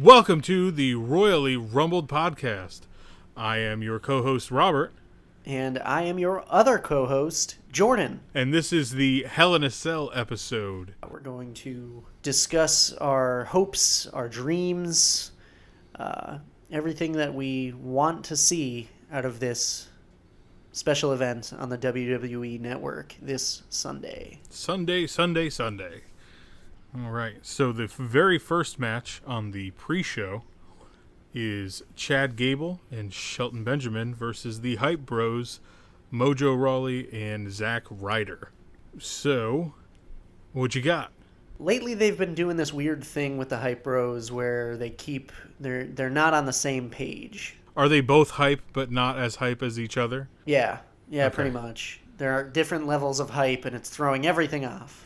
Welcome to the Royally Rumbled podcast. I am your co-host, Robert. And I am your other co-host, Jordan. And this is the Hell in a Cell episode. We're going to discuss our hopes, our dreams, everything that we want to see out of this special event on the WWE Network this Sunday. Sunday. All right, so the very first match on the pre-show is Chad Gable and Shelton Benjamin versus the Hype Bros, Mojo Rawley and Zack Ryder. So, what you got? Lately, they've been doing this weird thing with the Hype Bros where they're not on the same page. Are they both hype but not as hype as each other? Yeah, Okay. Pretty much. There are different levels of hype, and it's throwing everything off.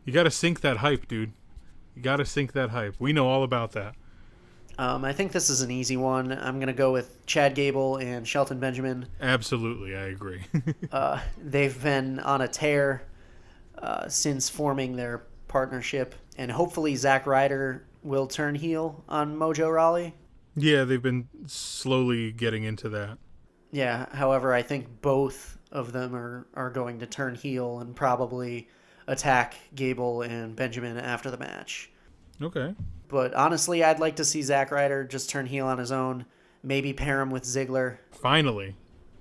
You gotta sync that hype, dude. You gotta sync that hype. We know all about that. I think this is an easy one. I'm going to go with Chad Gable and Shelton Benjamin. Absolutely, I agree. They've been on a tear since forming their partnership, and hopefully Zack Ryder will turn heel on Mojo Rawley. Yeah, they've been slowly getting into that. Yeah, however, I think both of them are going to turn heel and probably attack Gable and Benjamin after the match. Okay. But honestly, I'd like to see Zack Ryder just turn heel on his own. Maybe pair him with Ziggler. Finally.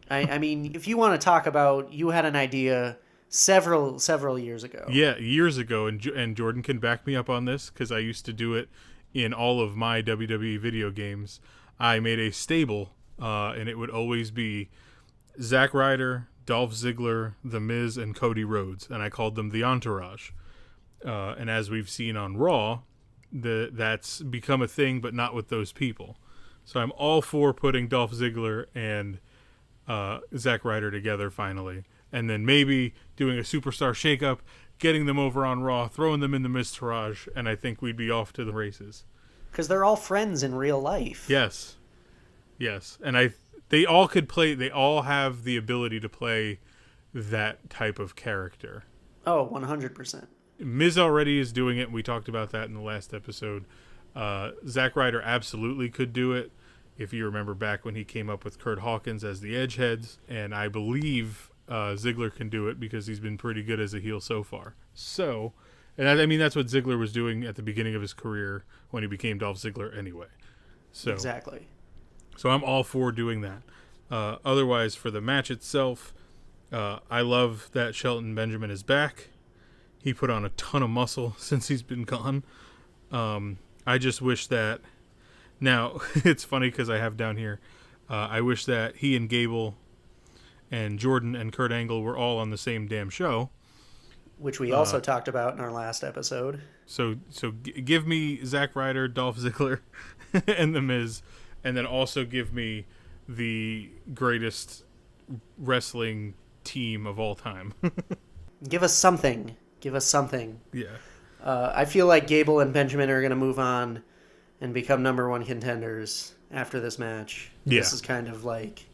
I mean, if you want to talk about, you had an idea several years ago. Yeah, years ago, and Jordan can back me up on this because I used to do it in all of my WWE video games. I made a stable, and it would always be Zack Ryder, Dolph Ziggler, The Miz, and Cody Rhodes, and I called them the Entourage. And as we've seen on Raw, that's become a thing, but not with those people. So I'm all for putting Dolph Ziggler and Zack Ryder together finally, and then maybe doing a superstar shakeup, getting them over on Raw, throwing them in the Miztourage, and I think we'd be off to the races. Because they're all friends in real life. Yes, and they all could play. They all have the ability to play that type of character. Oh, 100%. Miz already is doing it. We talked about that in the last episode. Zack Ryder absolutely could do it. If you remember back when he came up with Kurt Hawkins as the Edgeheads, and I believe Ziggler can do it because he's been pretty good as a heel so far. So, and I mean that's what Ziggler was doing at the beginning of his career when he became Dolph Ziggler anyway. So exactly. So I'm all for doing that. Otherwise, for the match itself, I love that Shelton Benjamin is back. He put on a ton of muscle since he's been gone. I just wish that... Now, it's funny because I have down here, I wish that he and Gable and Jordan and Kurt Angle were all on the same damn show. Which we also talked about in our last episode. So give me Zack Ryder, Dolph Ziggler, and The Miz, and then also give me the greatest wrestling team of all time. Give us something. Yeah. I feel like Gable and Benjamin are going to move on and become number one contenders after this match. Yeah. This is kind of like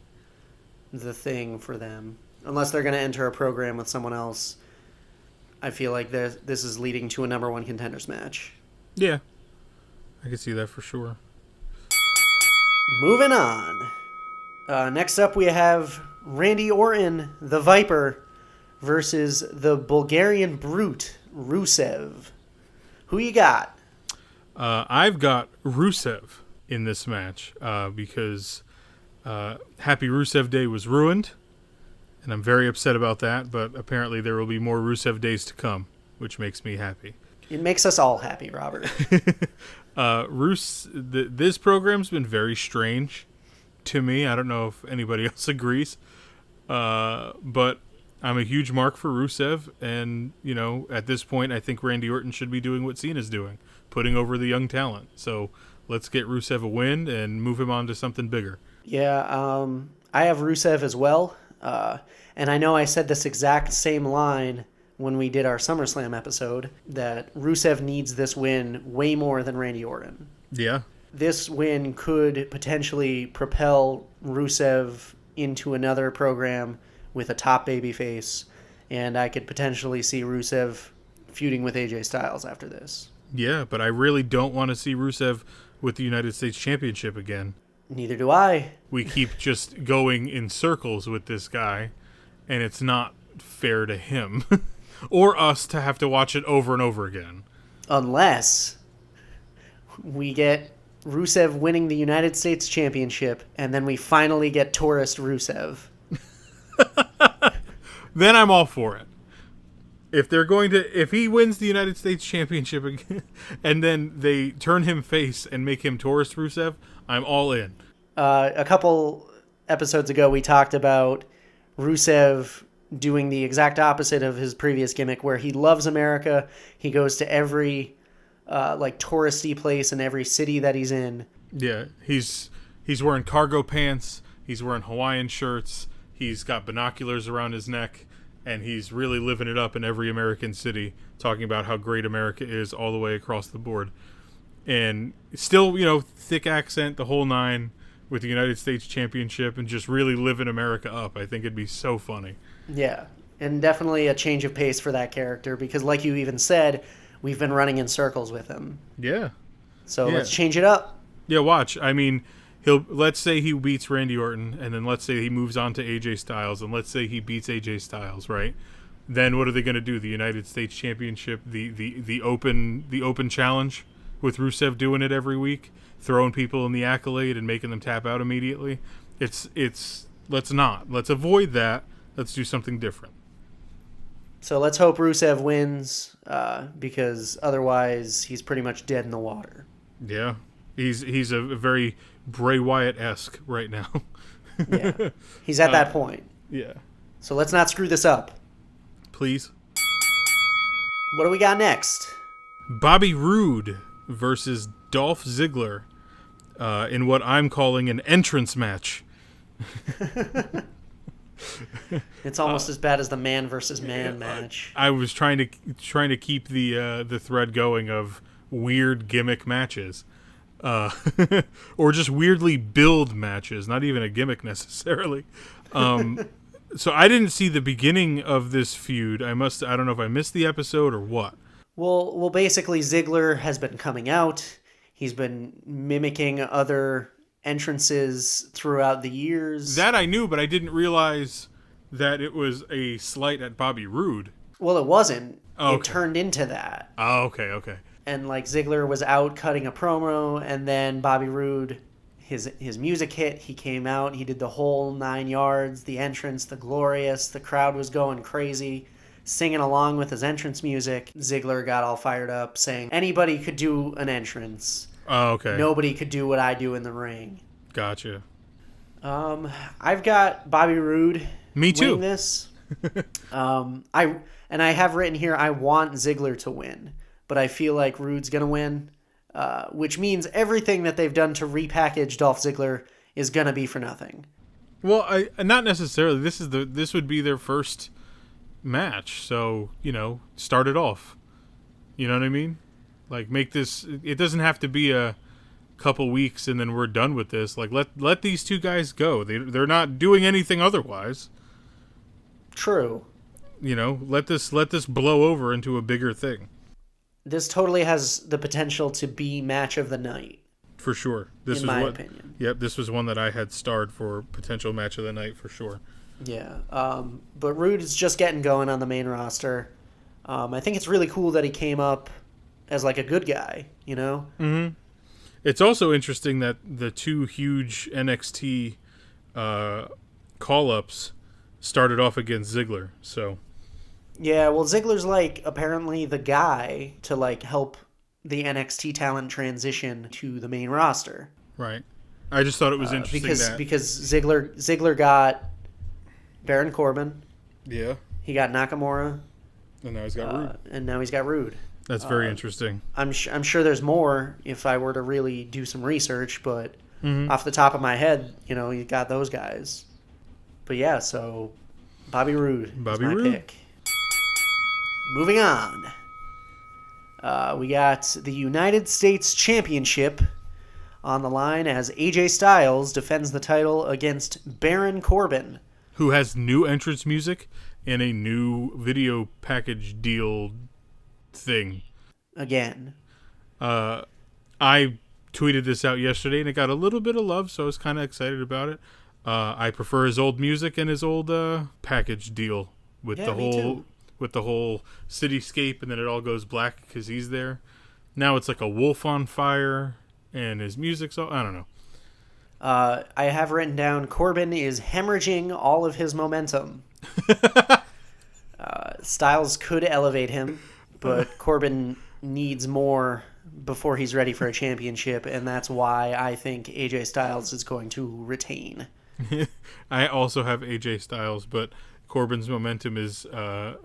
the thing for them. Unless they're going to enter a program with someone else, I feel like this is leading to a number one contenders match. Yeah. I can see that for sure. Moving on. Next up we have Randy Orton, the Viper, versus the Bulgarian Brute, Rusev. Who you got? I've got Rusev in this match because Happy Rusev Day was ruined, and I'm very upset about that, but apparently there will be more Rusev days to come, which makes me happy. It makes us all happy, Robert. This program's been very strange to me. I don't know if anybody else agrees, but I'm a huge mark for Rusev, and at this point, I think Randy Orton should be doing what Cena's doing, putting over the young talent. So let's get Rusev a win and move him on to something bigger. Yeah, I have Rusev as well, and I know I said this exact same line when we did our SummerSlam episode, that Rusev needs this win way more than Randy Orton. Yeah. This win could potentially propel Rusev into another program with a top babyface, and I could potentially see Rusev feuding with AJ Styles after this. Yeah, but I really don't want to see Rusev with the United States Championship again. Neither do I. We keep just going in circles with this guy, and it's not fair to him or us to have to watch it over and over again. Unless we get Rusev winning the United States Championship, and then we finally get tourist Rusev. Then I'm all for it. If he wins the United States Championship again, and then they turn him face and make him tourist Rusev, I'm all in. A couple episodes ago, we talked about Rusev doing the exact opposite of his previous gimmick, where he loves America. He goes to every touristy place in every city that he's in. Yeah, he's wearing cargo pants. He's wearing Hawaiian shirts. He's got binoculars around his neck, and he's really living it up in every American city, talking about how great America is all the way across the board. And still, thick accent, the whole nine, with the United States Championship, and just really living America up. I think it'd be so funny. Yeah, and definitely a change of pace for that character, because like you even said, we've been running in circles with him. Yeah. So let's change it up. Yeah, watch. I mean, let's say he beats Randy Orton, and then let's say he moves on to AJ Styles, and let's say he beats AJ Styles, right? Then what are they going to do? The United States Championship, the open challenge, with Rusev doing it every week, throwing people in the accolade and making them tap out immediately. Let's avoid that. Let's do something different. So let's hope Rusev wins, because otherwise he's pretty much dead in the water. Yeah, he's a very Bray Wyatt-esque right now. Yeah, he's at that point. Yeah. So let's not screw this up. Please. What do we got next? Bobby Roode versus Dolph Ziggler in what I'm calling an entrance match. It's almost as bad as the man versus man match. I was trying to keep the thread going of weird gimmick matches, or just weirdly billed matches. Not even a gimmick necessarily. So I didn't see the beginning of this feud. I don't know if I missed the episode or what. Well, basically Ziggler has been coming out. He's been mimicking other entrances throughout the years. That I knew, but I didn't realize that it was a slight at Bobby Roode. Well, it wasn't. Oh, okay. It turned into that. Oh, okay. And Ziggler was out cutting a promo, and then Bobby Roode, his music hit. He came out. He did the whole 9 yards, the entrance, the glorious. The crowd was going crazy, singing along with his entrance music. Ziggler got all fired up, saying anybody could do an entrance. Oh, okay. Nobody could do what I do in the ring. Gotcha. I've got Bobby Roode. Me too. Winning this. I have written here, I want Ziggler to win, but I feel like Roode's gonna win, which means everything that they've done to repackage Dolph Ziggler is gonna be for nothing. Well, not necessarily. This would be their first match, so start it off. You know what I mean? Like, make this. It doesn't have to be a couple weeks and then we're done with this. Like, let these two guys go. They're not doing anything otherwise. True. Let this blow over into a bigger thing. This totally has the potential to be match of the night. For sure. In my opinion. Yep, this was one that I had starred for potential match of the night for sure. Yeah. But Roode is just getting going on the main roster. I think it's really cool that he came up as like a good guy, Mm-hmm. It's also interesting that the two huge NXT call-ups started off against Ziggler. So yeah, well, Ziggler's apparently the guy to help the NXT talent transition to the main roster. Right. I just thought it was interesting because Ziggler got Baron Corbin. Yeah. He got Nakamura. And now he's got Roode. And now he's got Roode. That's very interesting. I'm sure there's more if I were to really do some research, but off the top of my head, you got those guys. But yeah, so Bobby Roode is my pick. Moving on. We got the United States Championship on the line as AJ Styles defends the title against Baron Corbin, who has new entrance music and a new video package deal thing. Again. I tweeted this out yesterday, and it got a little bit of love, so I was kind of excited about it. I prefer his old music and his old package deal with the whole cityscape, and then it all goes black because he's there. Now it's like a wolf on fire, and his music's all, I don't know. I have written down Corbin is hemorrhaging all of his momentum. Styles could elevate him, but Corbin needs more before he's ready for a championship, and that's why I think AJ Styles is going to retain. I also have AJ Styles, but Corbin's momentum is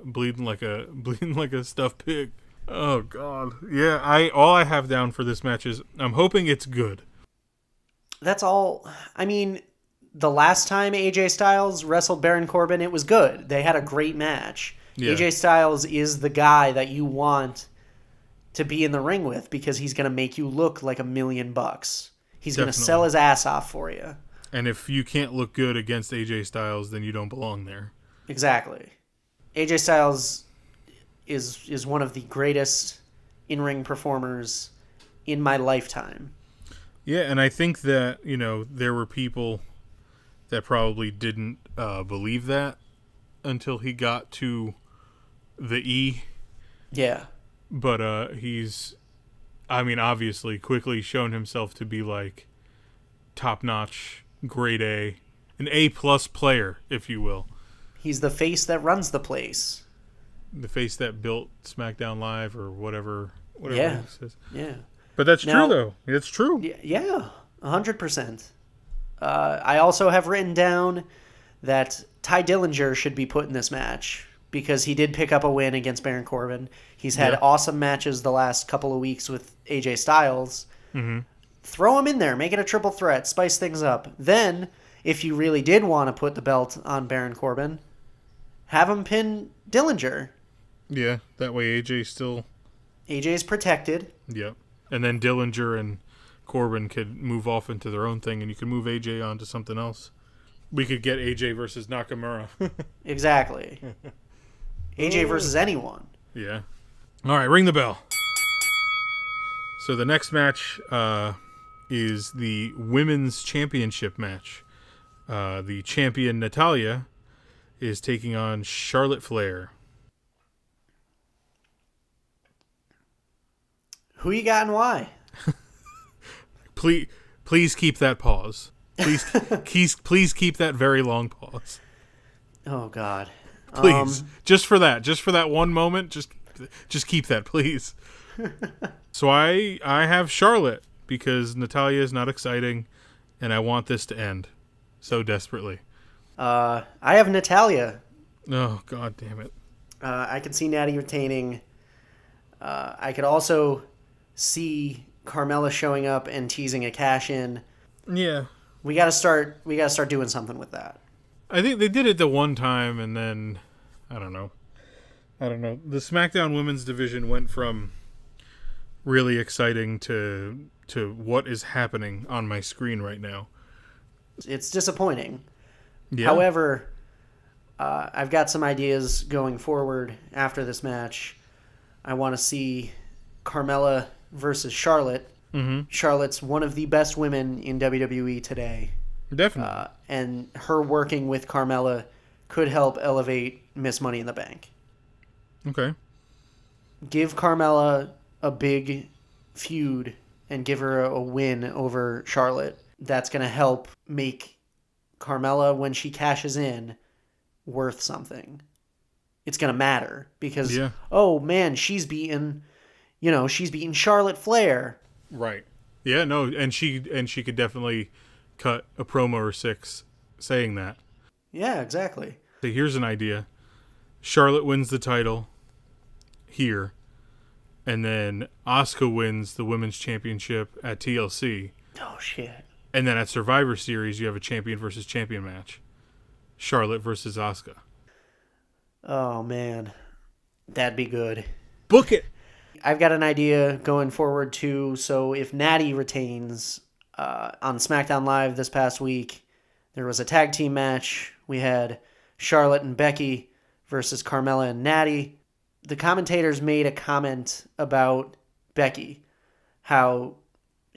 bleeding like a stuffed pig. Oh God, yeah. All I have down for this match is I'm hoping it's good. That's all. I mean, the last time AJ Styles wrestled Baron Corbin, it was good. They had a great match. Yeah. AJ Styles is the guy that you want to be in the ring with because he's going to make you look like $1 million. He's going to sell his ass off for you. And if you can't look good against AJ Styles, then you don't belong there. Exactly. AJ Styles is one of the greatest in-ring performers in my lifetime. Yeah, and I think that, there were people that probably didn't believe that until he got to the E. Yeah. But he's, obviously quickly shown himself to be like top-notch, grade A, an A-plus player, if you will. He's the face that runs the place. The face that built SmackDown Live or whatever yeah. It says. Yeah. But that's true, though. It's true. Yeah, 100%. I also have written down that Ty Dillinger should be put in this match because he did pick up a win against Baron Corbin. He's had awesome matches the last couple of weeks with AJ Styles. Mm-hmm. Throw him in there. Make it a triple threat. Spice things up. Then, if you really did want to put the belt on Baron Corbin, have him pin Dillinger. Yeah, that way AJ's protected. Yep. And then Dillinger and Corbin could move off into their own thing, and you could move AJ on to something else. We could get AJ versus Nakamura. Exactly. AJ versus anyone. Yeah. All right, ring the bell. So the next match is the Women's Championship match. The champion, Natalya, is taking on Charlotte Flair. Who you got and why? Please keep that pause. Please keep that very long pause. Oh God. Please, just for that one moment, just keep that, please. So I have Charlotte because Natalya is not exciting, and I want this to end so desperately. I have Natalya. Oh God damn it! I could see Natty retaining. I could also see Carmella showing up and teasing a cash in. Yeah. We gotta start doing something with that. I think they did it the one time, and then I don't know. The SmackDown Women's division went from really exciting to what is happening on my screen right now. It's disappointing. Yeah. However, I've got some ideas going forward after this match. I want to see Carmella versus Charlotte. Mm-hmm. Charlotte's one of the best women in WWE today. Definitely. And her working with Carmella could help elevate Miss Money in the Bank. Okay. Give Carmella a big feud and give her a win over Charlotte. That's going to help make Carmella, when she cashes in, worth something. It's going to matter because, oh man, she's beaten Charlotte Flair. Right. Yeah, no, and she could definitely cut a promo or 6 saying that. Yeah, exactly. So here's an idea. Charlotte wins the title here, and then Asuka wins the Women's Championship at TLC. Oh, shit. And then at Survivor Series, you have a champion versus champion match. Charlotte versus Asuka. Oh, man. That'd be good. Book it! I've got an idea going forward, too. So if Natty retains on SmackDown Live this past week, there was a tag team match. We had Charlotte and Becky versus Carmella and Natty. The commentators made a comment about Becky, how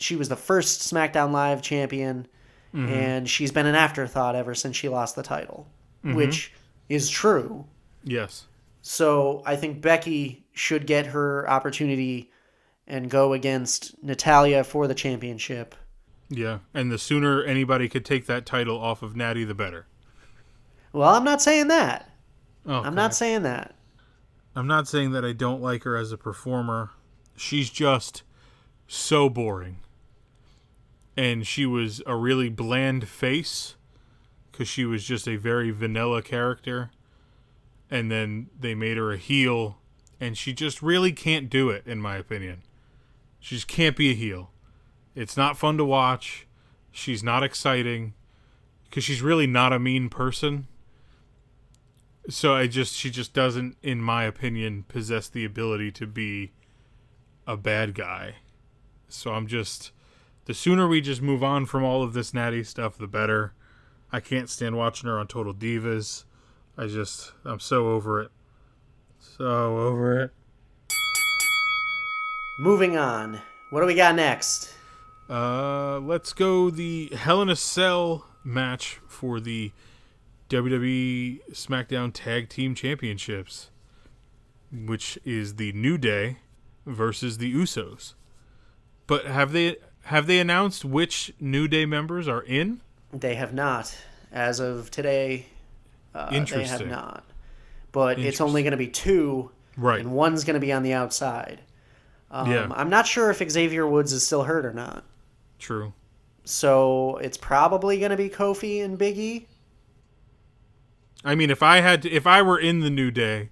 she was the first SmackDown Live champion, and she's been an afterthought ever since she lost the title, which is true. Yes. So I think Becky should get her opportunity and go against Natalya for the championship. Yeah, and the sooner anybody could take that title off of Natty, the better. Well, I'm not saying that. Okay. I'm not saying that. I'm not saying that I don't like her as a performer. She's just so boring. And she was a really bland face because she was just a very vanilla character. And then they made her a heel, and she just really can't do it, in my opinion. She just can't be a heel. It's not fun to watch. She's not exciting because she's really not a mean person. So she just doesn't, in my opinion, possess the ability to be a bad guy. So the sooner we just move on from all of this Natty stuff, the better. I can't stand watching her on Total Divas. I'm so over it. So over it. Moving on. What do we got next? Let's go the Hell in a Cell match for the WWE SmackDown Tag Team Championships, which is the New Day versus the Usos. But have they announced which New Day members are in? They have not. As of today, they have not. But it's only going to be 2, right? And one's going to be on the outside. I'm not sure if Xavier Woods is still hurt or not. True. So it's probably going to be Kofi and Big E. I mean, if I were in the New Day,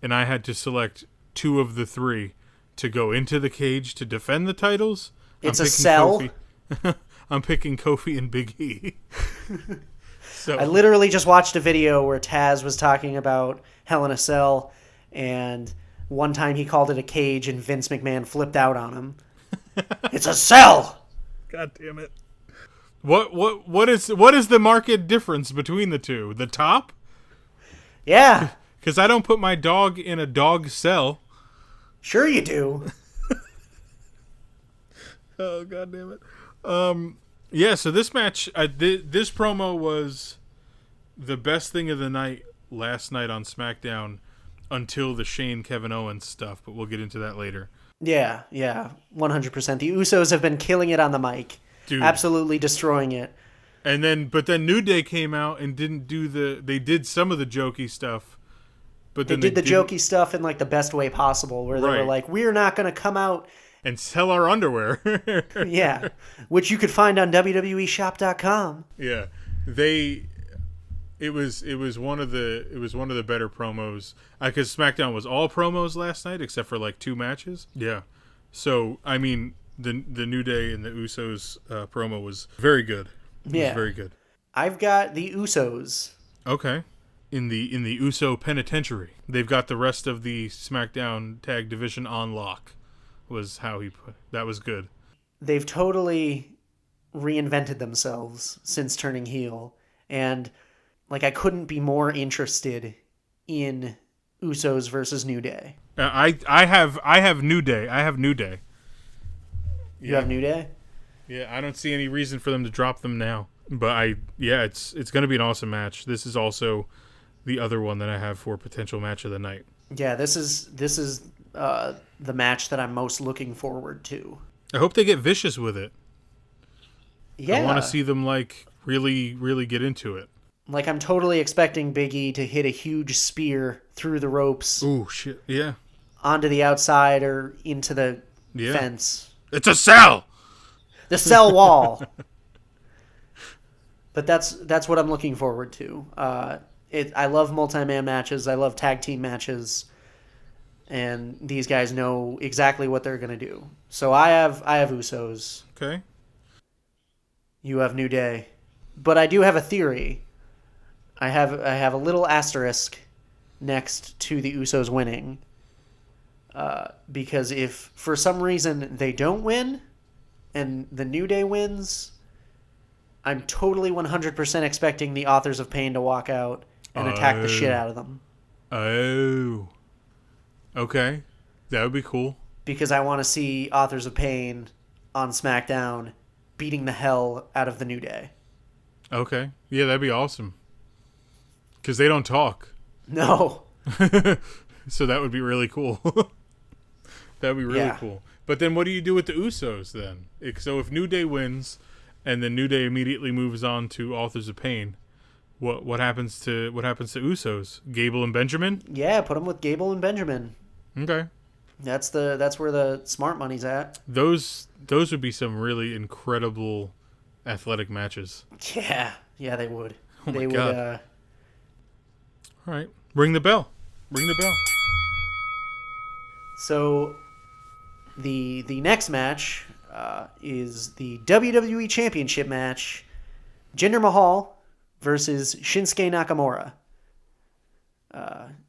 and I had to select 2 of the 3 to go into the cage to defend the titles, it's a cell. I'm picking Kofi and Big E. So I literally just watched a video where Taz was talking about Hell in a Cell, and one time he called it a cage, and Vince McMahon flipped out on him. It's a cell. God damn it! What is the market difference between the two? The top? Yeah. Because I don't put my dog in a dog cell. Sure you do. Oh, God damn it. Yeah, so this match, this promo was the best thing of the night last night on SmackDown until the Shane Kevin Owens stuff, but we'll get into that later. Yeah, 100%. The Usos have been killing it on the mic. Dude. Absolutely destroying it. But then New Day came out and didn't do they did some of the jokey stuff. But then they did the jokey stuff in like the best way possible, where they were like, we're not going to come out and sell our underwear. Yeah, which you could find on WWEshop.com. Yeah, it was one of the better promos because SmackDown was all promos last night except for like 2 matches. Yeah, so I mean the New Day and the Usos promo was very good. It was very good. I've got the Usos. Okay. In the Uso penitentiary, they've got the rest of the SmackDown tag division on lock. Was how he put. That was good. They've totally reinvented themselves since turning heel, and like I couldn't be more interested in Usos versus New Day. I have New Day. I have New Day. You have New Day? Yeah, I don't see any reason for them to drop them now. But it's going to be an awesome match. This is also the other one that I have for potential match of the night. Yeah, this is the match that I'm most looking forward to. I hope they get vicious with it. Yeah. I want to see them like really, really get into it. Like I'm totally expecting Big E to hit a huge spear through the ropes. Ooh, shit. Yeah. Onto the outside or into the fence. It's a cell. The cell wall. But that's what I'm looking forward to. I love multi-man matches. I love tag team matches. And these guys know exactly what they're going to do. So I have Usos. Okay. You have New Day. But I do have a theory. I have a little asterisk next to the Usos winning. Because if for some reason they don't win and the New Day wins, I'm totally 100% expecting the Authors of Pain to walk out and attack the shit out of them. Oh. Okay. That would be cool. Because I want to see Authors of Pain on SmackDown beating the hell out of the New Day. Okay. Yeah, that'd be awesome. Because they don't talk. No. So that would be really cool. That'd be really cool. But then what do you do with the Usos then? So if New Day wins and then New Day immediately moves on to Authors of Pain, what happens to Usos? Gable and Benjamin? Yeah, put them with Gable and Benjamin. Okay. That's where the smart money's at. Those would be some really incredible athletic matches. Yeah, they would. Oh my God. All right, ring the bell. Ring the bell. So, the next match is the WWE Championship match: Jinder Mahal versus Shinsuke Nakamura.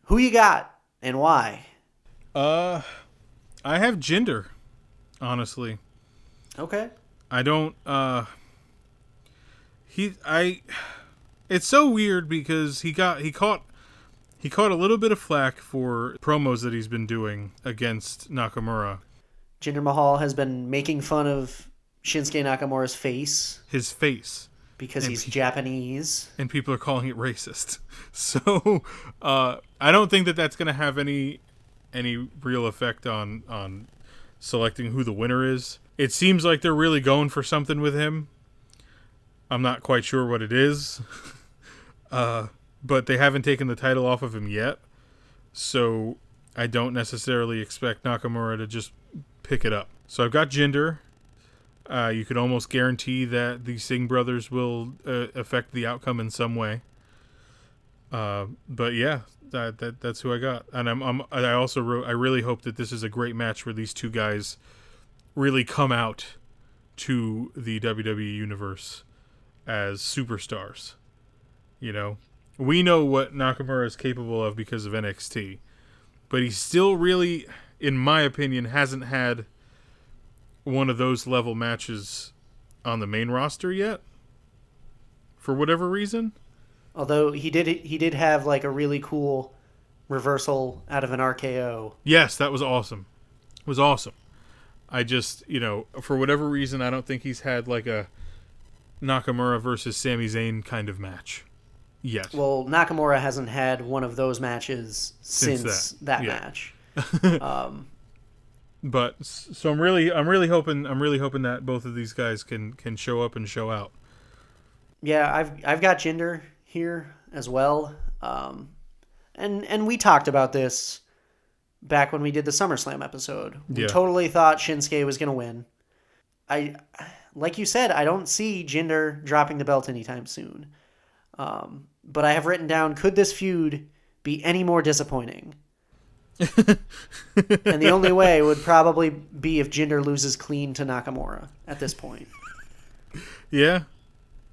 Who you got and why? I have Jinder, honestly. Okay. I don't. It's so weird because he caught a little bit of flack for promos that he's been doing against Nakamura. Jinder Mahal has been making fun of Shinsuke Nakamura's face. His face. Because he's Japanese. And people are calling it racist. So, I don't think that that's going to have any real effect on selecting who the winner is. It seems like they're really going for something with him. I'm not quite sure what it is. But they haven't taken the title off of him yet. So I don't necessarily expect Nakamura to just pick it up. So I've got Jinder. You could almost guarantee that the Singh brothers will affect the outcome in some way. But yeah, that's who I got. And I also wrote, I really hope that this is a great match where these two guys really come out to the WWE universe as superstars. You know, we know what Nakamura is capable of because of NXT, but he still really, in my opinion, hasn't had one of those level matches on the main roster yet, for whatever reason. Although he did have like a really cool reversal out of an RKO. Yes, that was awesome. It was awesome. I just, for whatever reason, I don't think he's had like a Nakamura versus Sami Zayn kind of match yet. Well, Nakamura hasn't had one of those matches since that match. But so I'm really hoping that both of these guys can show up and show out. Yeah, I've got Jinder here as well. And we talked about this back when we did the SummerSlam episode. We totally thought Shinsuke was going to win. Like you said, I don't see Jinder dropping the belt anytime soon. But I have written down, could this feud be any more disappointing? And the only way would probably be if Jinder loses clean to Nakamura at this point. Yeah.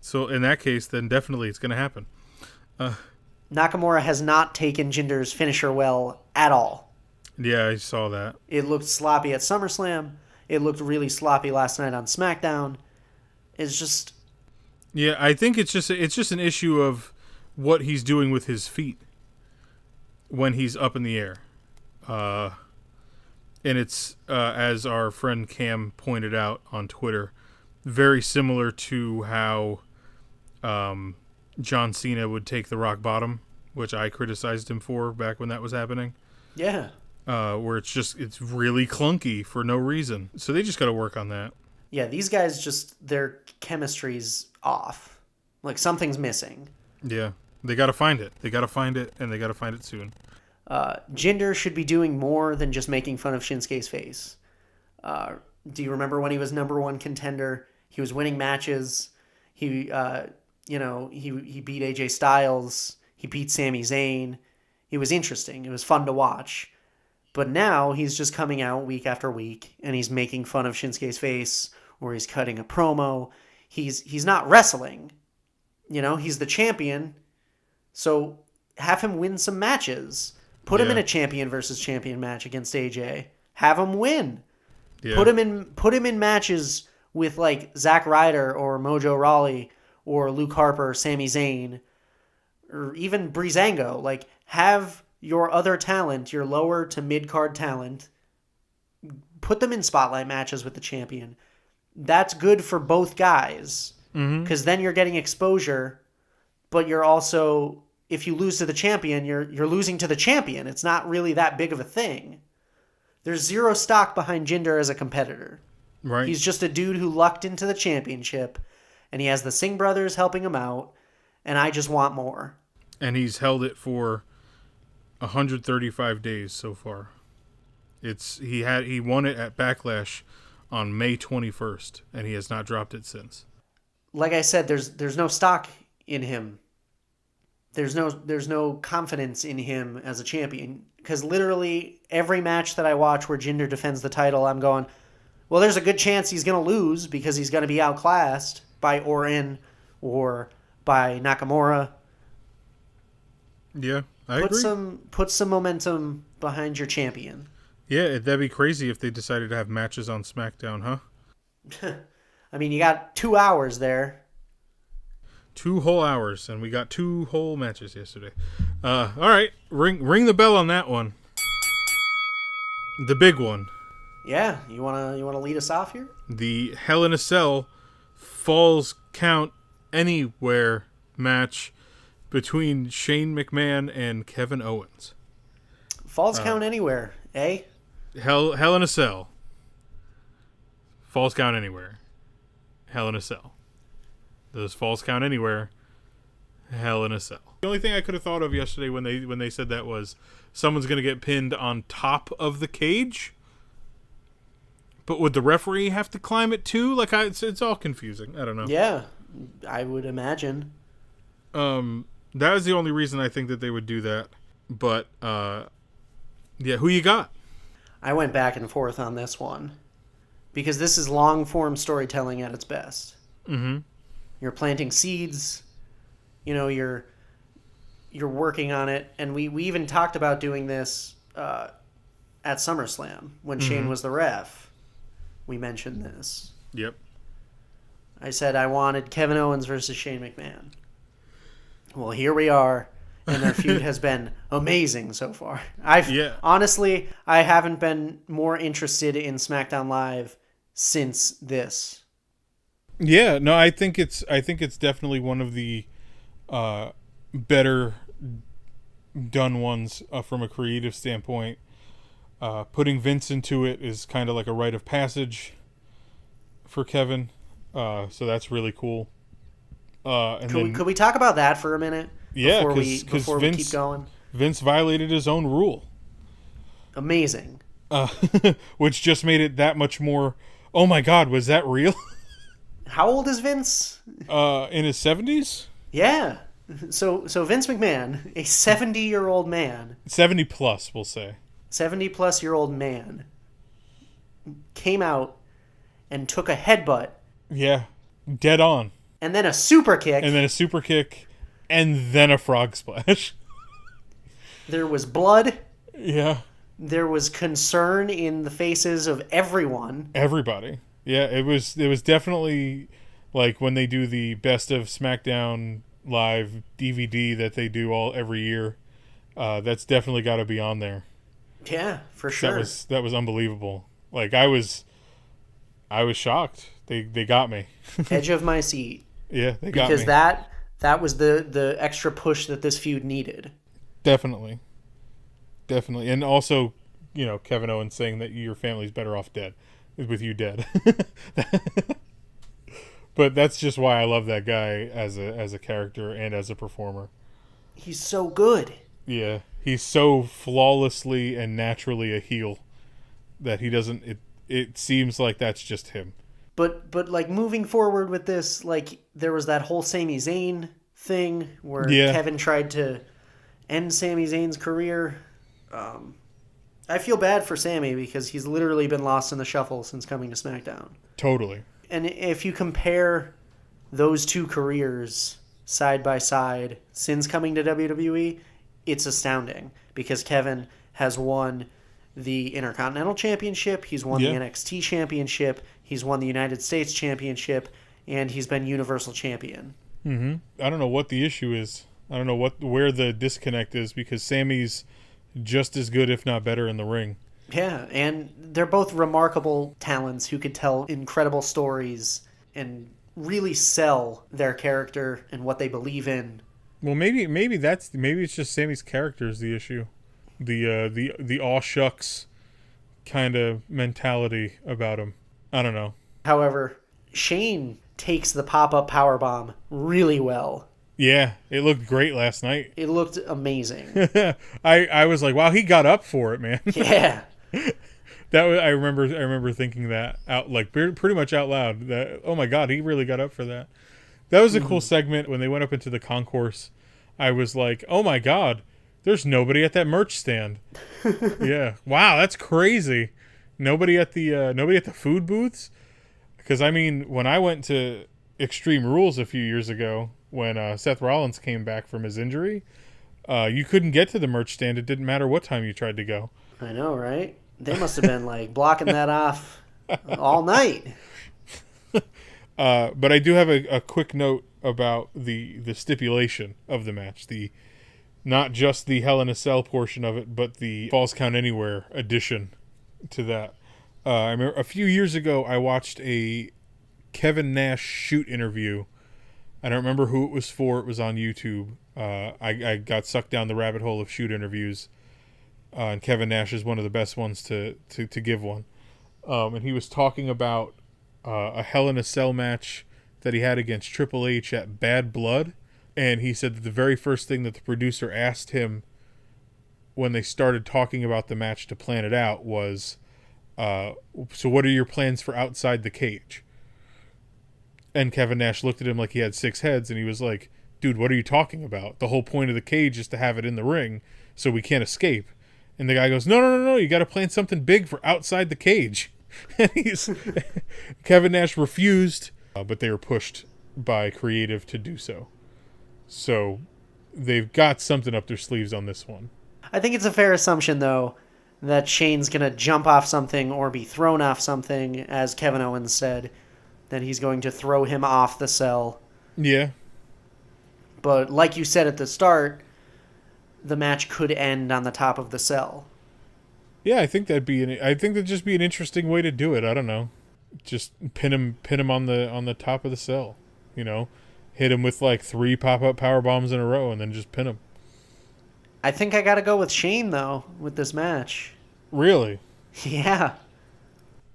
So in that case, then definitely it's going to happen. Nakamura has not taken Jinder's finisher well at all. Yeah, I saw that. It looked sloppy at SummerSlam. It looked really sloppy last night on SmackDown. It's just... Yeah, I think it's just an issue of what he's doing with his feet when he's up in the air. And it's, as our friend Cam pointed out on Twitter, very similar to how John Cena would take the rock bottom, which I criticized him for back when that was happening. Yeah. Where it's really clunky for no reason. So they just got to work on that. Yeah, these guys their chemistry's off. Like something's missing. Yeah. They got to find it. They got to find it, and they got to find it soon. Jinder should be doing more than just making fun of Shinsuke's face. Do you remember when he was number one contender? He was winning matches. He beat AJ Styles. He beat Sami Zayn. It was interesting. It was fun to watch. But now he's just coming out week after week, and he's making fun of Shinsuke's face, or he's cutting a promo. He's not wrestling. He's the champion. So have him win some matches. Put him in a champion versus champion match against AJ. Have him win. Yeah. Put him in matches with like Zack Ryder or Mojo Rawley or Luke Harper, Sami Zayn, or even Breezango. Like, have your other talent, your lower to mid card talent, put them in spotlight matches with the champion. that's good for both guys. Because then you're getting exposure, but you're also, if you lose to the champion, you're losing to the champion. It's not really that big of a thing. There's zero stock behind Jinder as a competitor. Right. He's just a dude who lucked into the championship, and he has the Singh brothers helping him out, and I just want more. And he's held it for 135 days so far. He won it at Backlash on May 21st, and he has not dropped it since. Like I said, there's no stock in him. There's no confidence in him as a champion, because literally every match that I watch where Jinder defends the title, I'm going, well, there's a good chance he's going to lose because he's going to be outclassed by Orton or by Nakamura. Yeah, I agree. Put some momentum behind your champion. Yeah, that'd be crazy if they decided to have matches on SmackDown, huh? I mean, you got 2 hours there. 2 whole hours, and we got 2 whole matches yesterday. All right, ring the bell on that one. The big one. Yeah, you wanna lead us off here? The Hell in a Cell Falls Count Anywhere match between Shane McMahon and Kevin Owens. Falls count anywhere, eh? Hell in a Cell. Falls count anywhere. Hell in a Cell. Those falls count anywhere. Hell in a Cell. The only thing I could have thought of yesterday when they said that was someone's going to get pinned on top of the cage. But would the referee have to climb it too? It's all confusing. I don't know. Yeah, I would imagine. That was the only reason I think that they would do that. But yeah, who you got? I went back and forth on this one because this is long form storytelling at its best. Mm-hmm. You're planting seeds. You're working on it, and we even talked about doing this at SummerSlam when Shane was the ref. We mentioned this. Yep. I said I wanted Kevin Owens versus Shane McMahon. Well, here we are, and their feud has been amazing so far. Honestly, I haven't been more interested in SmackDown Live since this. Yeah, no, I think it's definitely one of the better done ones from a creative standpoint. Putting Vince into it is kind of like a rite of passage for Kevin, so that's really cool. Could we talk about that for a minute? Yeah, before we keep going. Vince violated his own rule. Amazing. Which just made it that much more. Oh my God, was that real? How old is Vince? In his 70s. Yeah. So Vince McMahon, a 70-year-old man. 70 plus, we'll say. 70-plus-year-old man came out and took a headbutt. Yeah, dead on. And then a super kick. And then a frog splash. There was blood. Yeah. There was concern in the faces of everyone. Everybody. Yeah, it was definitely like when they do the Best of SmackDown Live DVD that they do every year. That's definitely got to be on there. Yeah, for sure. That was unbelievable. Like I was shocked. They got me. Edge of my seat. Yeah, they got me. Because that was the extra push that this feud needed. Definitely. And also, Kevin Owens saying that your family's better off dead with you dead. But that's just why I love that guy as a character and as a performer. He's so good. Yeah, he's so flawlessly and naturally a heel that he doesn't. It seems like that's just him. But like moving forward with this, like there was that whole Sami Zayn thing where Kevin tried to end Sami Zayn's career. I feel bad for Sami because he's literally been lost in the shuffle since coming to SmackDown. Totally. And if you compare those two careers side by side since coming to WWE, it's astounding because Kevin has won the Intercontinental Championship, he's won the NXT Championship, he's won the United States Championship, and he's been Universal Champion. Mm-hmm. I don't know what the issue is. I don't know where the disconnect is because Sami's just as good, if not better, in the ring. Yeah, and they're both remarkable talents who could tell incredible stories and really sell their character and what they believe in. Well, maybe it's just Sammy's character is the issue. The all shucks kind of mentality about him. I don't know. However, Shane takes the pop-up powerbomb really well. Yeah, it looked great last night. It looked amazing. I was like, wow, he got up for it, man. Yeah. I remember thinking that out, like, pretty much out loud. That, oh my god, he really got up for that. That was a cool segment when they went up into the concourse. I was like, oh my god, there's nobody at that merch stand. Yeah, wow, that's crazy. Nobody at the food booths. Because I mean, when I went to Extreme Rules a few years ago, when Seth Rollins came back from his injury, you couldn't get to the merch stand. It didn't matter what time you tried to go. I know, right? They must have been like blocking that off all night. But I do have a quick note about the stipulation of the match. Not just the Hell in a Cell portion of it, but the Falls Count Anywhere addition to that. I remember a few years ago I watched a Kevin Nash shoot interview. I don't remember who it was for. It was on YouTube. I got sucked down the rabbit hole of shoot interviews. And Kevin Nash is one of the best ones to give one. And he was talking about a Hell in a Cell match that he had against Triple H at Bad Blood. And he said that the very first thing that the producer asked him when they started talking about the match to plan it out was, so what are your plans for outside the cage? And Kevin Nash looked at him like he had six heads, and he was like, dude, what are you talking about? The whole point of the cage is to have it in the ring so we can't escape. And the guy goes, no, you got to plan something big for outside the cage. And Kevin Nash refused, but they were pushed by creative to do so. So they've got something up their sleeves on this one. I think it's a fair assumption, though, that Shane's going to jump off something or be thrown off something, as Kevin Owens said, that he's going to throw him off the cell. Yeah. But like you said at the start, the match could end on the top of the cell. Yeah, I think that'd just be an interesting way to do it. I don't know. Just pin him on the top of the cell, you know. Hit him with like 3 pop-up power bombs in a row and then just pin him. I think I got to go with Shane though with this match. Really? Yeah.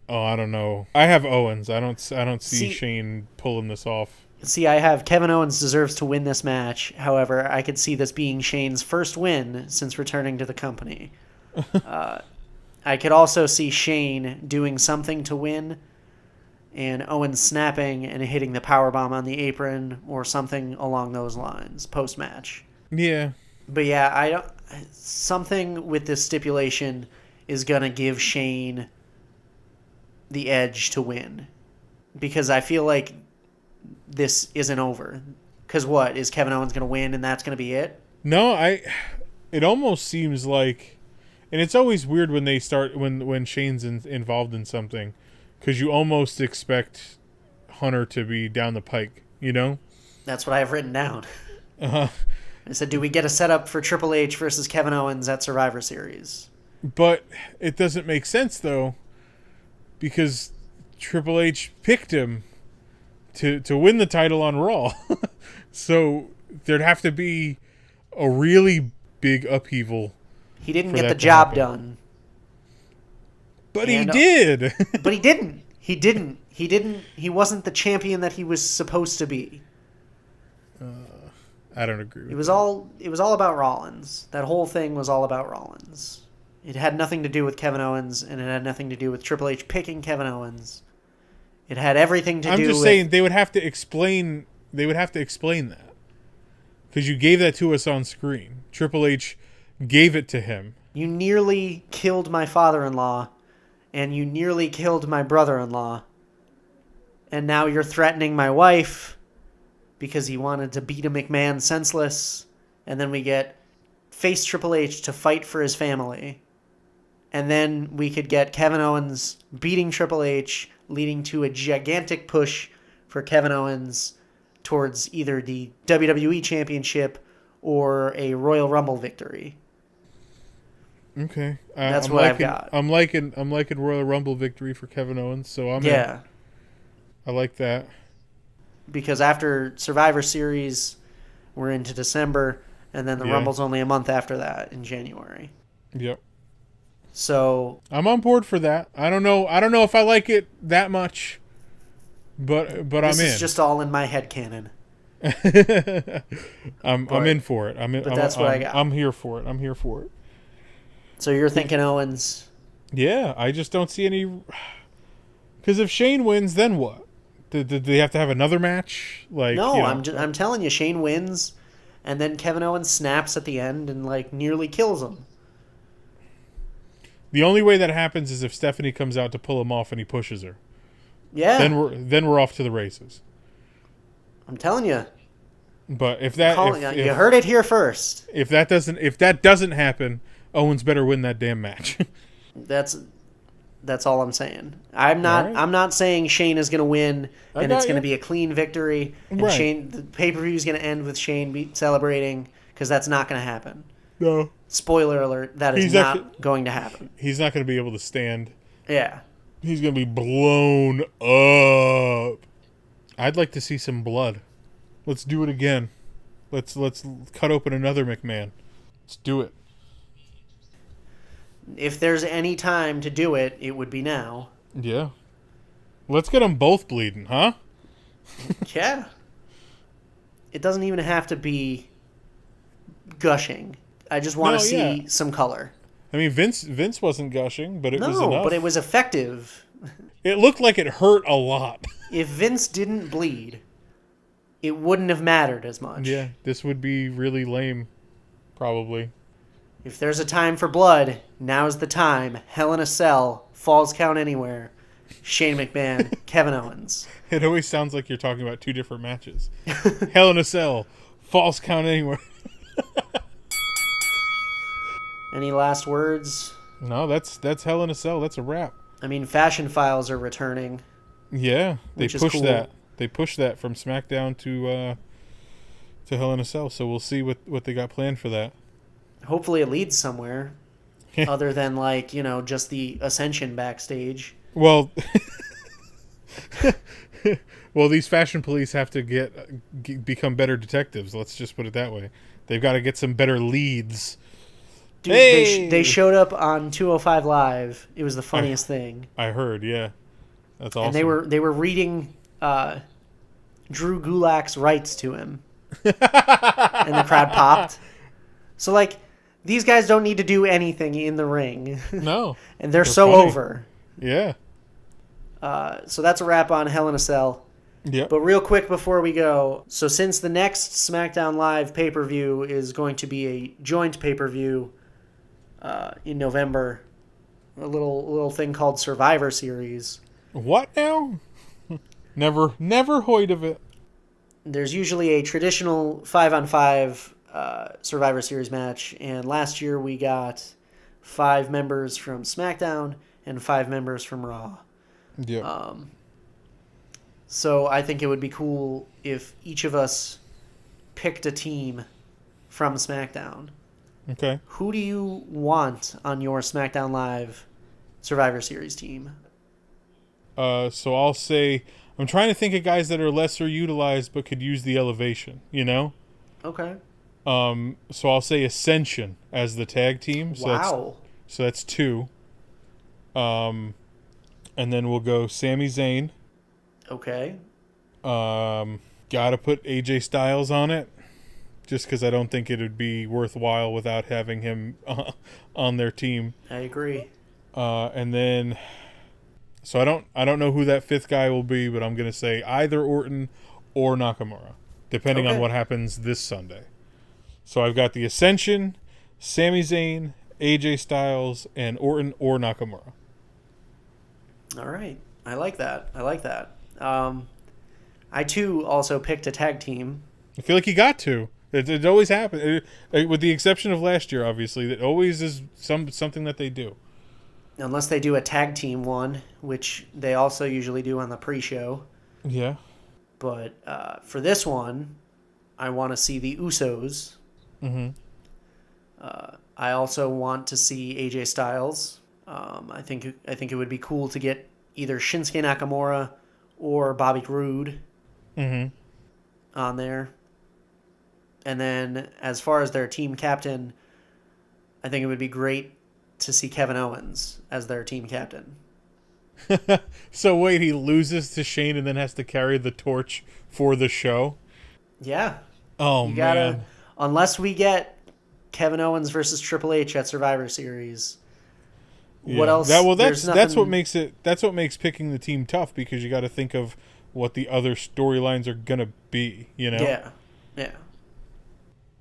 Oh, I don't know. I have Owens. I don't see Shane pulling this off. See, I have Kevin Owens deserves to win this match. However, I could see this being Shane's first win since returning to the company. I could also see Shane doing something to win and Owens snapping and hitting the powerbomb on the apron or something along those lines post-match. Yeah. But yeah, something with this stipulation is going to give Shane the edge to win. Because I feel like this isn't over. Because what? Is Kevin Owens going to win and that's going to be it? No, it almost seems like, and it's always weird when they start, when Shane's involved in something, because you almost expect Hunter to be down the pike, you know? That's what I have written down. Uh-huh. I said, do we get a setup for Triple H versus Kevin Owens at Survivor Series? But it doesn't make sense, though, because Triple H picked him to win the title on Raw. So there'd have to be a really big upheaval. He didn't get the job done. But he did. But he didn't. He didn't. He wasn't the champion that he was supposed to be. I don't agree with It was all about Rollins. That whole thing was all about Rollins. It had nothing to do with Kevin Owens, and it had nothing to do with Triple H picking Kevin Owens. It had everything to do with... I'm just saying they would have to explain that. Because you gave that to us on screen. Triple H gave it to him. You nearly killed my father-in-law, and you nearly killed my brother-in-law. And now you're threatening my wife because he wanted to beat a McMahon senseless. And then we get face Triple H to fight for his family. And then we could get Kevin Owens beating Triple H, leading to a gigantic push for Kevin Owens towards either the WWE Championship or a Royal Rumble victory. Okay, That's I'm what I've liking, got. I'm liking Royal Rumble victory for Kevin Owens, so I'm in. Yeah, I like that. because after Survivor Series, we're into December, and then the Yeah. Rumble's only a month after that in January. Yep. So I'm on board for that. I don't know if I like it that much, but this I'm is in. just all in my head canon. I'm in for it. I'm in. But that's what I got. I'm here for it. I'm here for it. So you're thinking Owens? Yeah, I just don't see any. Because if Shane wins, then what? Did they have to have another match? Like, No, you know, I'm telling you, Shane wins, and then Kevin Owens snaps at the end and like nearly kills him. the only way that happens is if Stephanie comes out to pull him off and he pushes her. Yeah, Then we're off to the races. I'm telling you. But if that You heard it here first. if that doesn't happen, Owens better win that damn match. That's all I'm saying. I'm not saying Shane is going to win and it's going to be a clean victory and Right. the pay-per-view is going to end with Shane celebrating, because that's not going to happen. No. Spoiler alert, that is not going to happen. He's not going to be able to stand. Yeah. He's going to be blown up. I'd like to see some blood. Let's do it again. Let's cut open another McMahon. Let's do it. If there's any time to do it, it would be now. Yeah. Let's get them both bleeding, huh? Yeah. It doesn't even have to be gushing. I just want to see some color. I mean, Vince wasn't gushing, but it was enough. No, but it was effective. It looked like it hurt a lot. If Vince didn't bleed, it wouldn't have mattered as much. Yeah, this would be really lame, probably. If there's a time for blood, now's the time. Hell in a Cell, Falls Count Anywhere, Shane McMahon, Kevin Owens. It always sounds like you're talking about two different matches. Hell in a Cell, False Count Anywhere. Any last words? No, that's Hell in a Cell. That's a wrap. I mean, Fashion Files are returning. Yeah, they Which is pushed cool. that. They pushed that from SmackDown to Hell in a Cell. So we'll see what they got planned for that. Hopefully it leads somewhere other than, like, just the Ascension backstage. Well, these fashion police have to become better detectives. Let's just put it that way. They've got to get some better leads. Dude, Hey! they showed up on 205 Live. It was the funniest thing. I heard, yeah. That's awesome. And they were reading Drew Gulak's rights to him. And the crowd popped. So, like, these guys don't need to do anything in the ring. No. And they're so funny. over. Yeah. So that's a wrap on Hell in a Cell. Yep. But real quick before we go, so since the next SmackDown Live pay-per-view is going to be a joint pay-per-view in November, a little thing called Survivor Series. What now? Never heard of it. There's usually a traditional 5-on-5 Survivor Series match, and last year we got 5 members from SmackDown and 5 members from Raw. Yeah. So I think it would be cool if each of us picked a team from SmackDown. Okay. Who do you want on your SmackDown Live Survivor Series team? So I'll say I'm trying to think of guys that are lesser utilized but could use the elevation, Okay. So I'll say Ascension as the tag team. So Wow. That's 2. And then we'll go Sami Zayn. Okay. Gotta put AJ Styles on it, just because I don't think it would be worthwhile without having him on their team. I agree. And then, so I don't know who that 5th guy will be, but I'm gonna say either Orton or Nakamura, depending on what happens this Sunday. So I've got the Ascension, Sami Zayn, AJ Styles, and Orton or Nakamura. All right. I like that. I, too, also picked a tag team. I feel like you got to. It always happens, with the exception of last year, obviously. It always is something that they do. Unless they do a tag team one, which they also usually do on the pre-show. Yeah. But for this one, I want to see the Usos. Mm-hmm. I also want to see AJ Styles. I think it would be cool to get either Shinsuke Nakamura or Bobby Roode on there. And then as far as their team captain, I think it would be great to see Kevin Owens as their team captain. So wait, he loses to Shane and then has to carry the torch for the show? Yeah. Oh, man. Unless we get Kevin Owens versus Triple H at Survivor Series. Yeah. What else? That's what makes picking the team tough, because you got to think of what the other storylines are going to be, you know? Yeah. Yeah.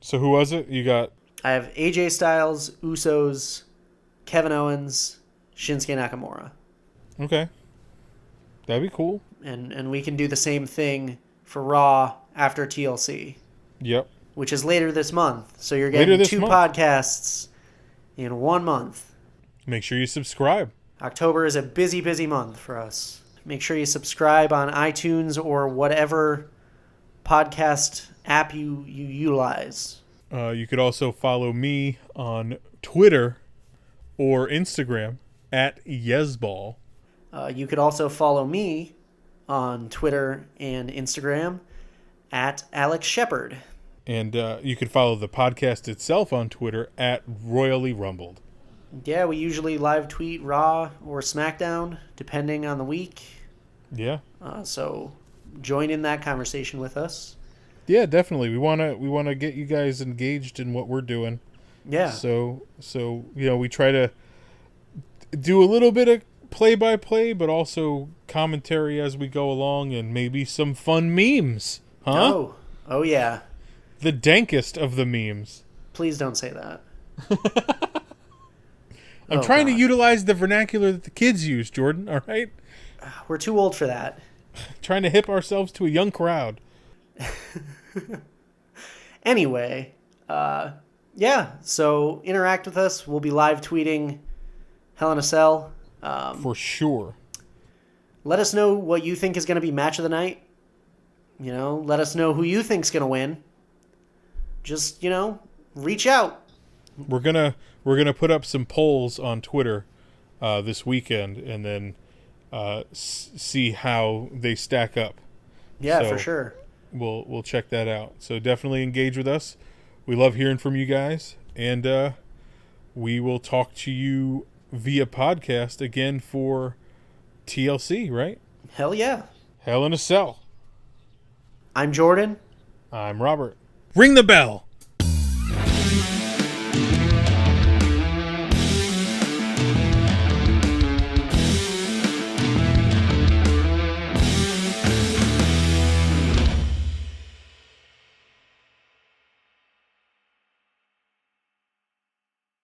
So who was it? You got... I have AJ Styles, Usos, Kevin Owens, Shinsuke Nakamura. Okay. That'd be cool. And we can do the same thing for Raw after TLC. Yep. Which is later this month. So you're getting 2 podcasts in 1 month. Make sure you subscribe. October is a busy, busy month for us. Make sure you subscribe on iTunes or whatever podcast app you utilize. You could also follow me on Twitter or Instagram at Yesball. You could also follow me on Twitter and Instagram at Alex Shepard. And you could follow the podcast itself on Twitter at Royally Rumbled. Yeah, we usually live tweet Raw or SmackDown, depending on the week. Yeah. So join in that conversation with us. Yeah, definitely. We wanna get you guys engaged in what we're doing. Yeah. So we try to do a little bit of play-by-play, but also commentary as we go along, and maybe some fun memes. Huh? Oh yeah. The dankest of the memes. Please don't say that. I'm trying to utilize the vernacular that the kids use, Jordan, all right? We're too old for that. Trying to hip ourselves to a young crowd. Anyway, so interact with us. We'll be live tweeting Hell in a Cell. For sure. Let us know what you think is going to be match of the night. Let us know who you think's going to win. Just, reach out. We're gonna put up some polls on Twitter this weekend, and then see how they stack up. Yeah, so for sure. We'll check that out. So definitely engage with us. We love hearing from you guys, and we will talk to you via podcast again for TLC, right? Hell yeah. Hell in a Cell. I'm Jordan. I'm Robert. Ring the bell.